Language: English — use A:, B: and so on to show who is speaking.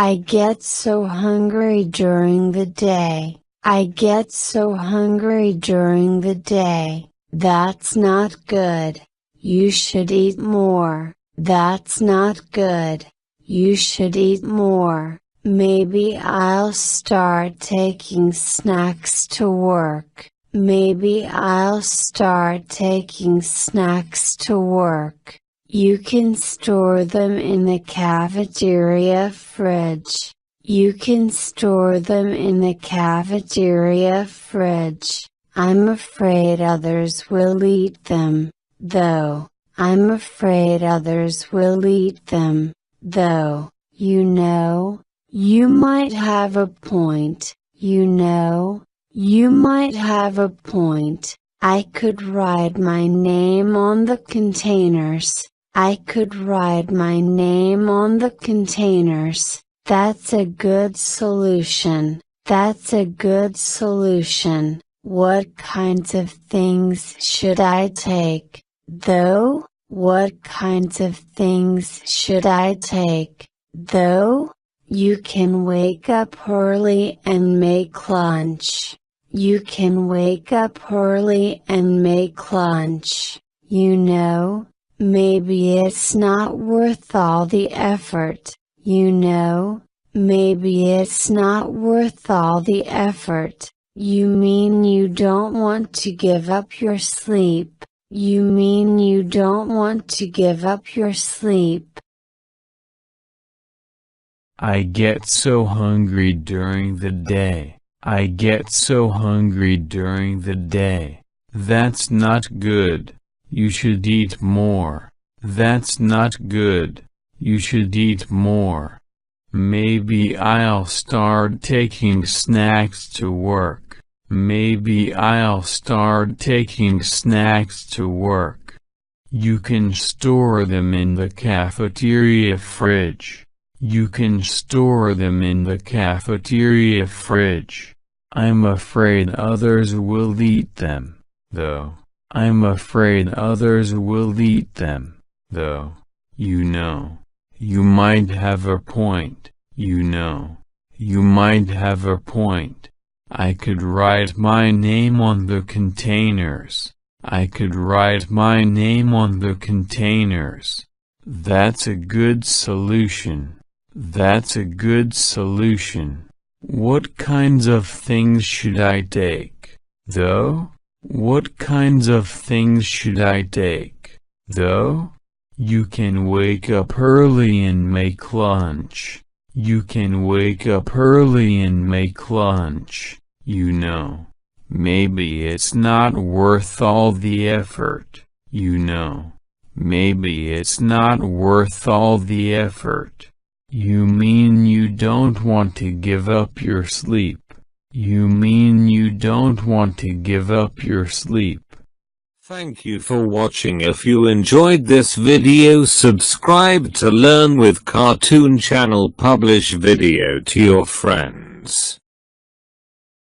A: I get so hungry during the day. I get so hungry during the day. That's not good. You should eat more. That's not good. You should eat more. Maybe I'll start taking snacks to work. Maybe I'll start taking snacks to work. You can store them in the cafeteria fridge. You can store them in the cafeteria fridge. I'm afraid others will eat them, though. I'm afraid others will eat them, though. You know, you might have a point. You know, you might have a point. I could write my name on the containers. I could write my name on the containers. That's a good solution. That's a good solution. What kinds of things should I take, though? What kinds of things should I take, though? You can wake up early and make lunch. You can wake up early and make lunch. You know, maybe it's not worth all the effort. You know, maybe it's not worth all the effort. You mean you don't want to give up your sleep. You mean you don't want to give up your sleep.
B: I get so hungry during the day. I get so hungry during the day. That's not good. You should eat more. That's not good. You should eat more. Maybe I'll start taking snacks to work. Maybe I'll start taking snacks to work. You can store them in the cafeteria fridge. You can store them in the cafeteria fridge. I'm afraid others will eat them, though. I'm afraid others will eat them, though. You know, you might have a point. You know, you might have a point. I could write my name on the containers. I could write my name on the containers. That's a good solution. That's a good solution. What kinds of things should I take, though? What kinds of things should I take, though? You can wake up early and make lunch. You can wake up early and make lunch. You know, maybe it's not worth all the effort. You know, maybe it's not worth all the effort. You mean you don't want to give up your sleep. You mean you don't want to give up your sleep.
C: Thank you for watching. If you enjoyed this video, subscribe to Learn with Cartoon channel. Publish video to your friends.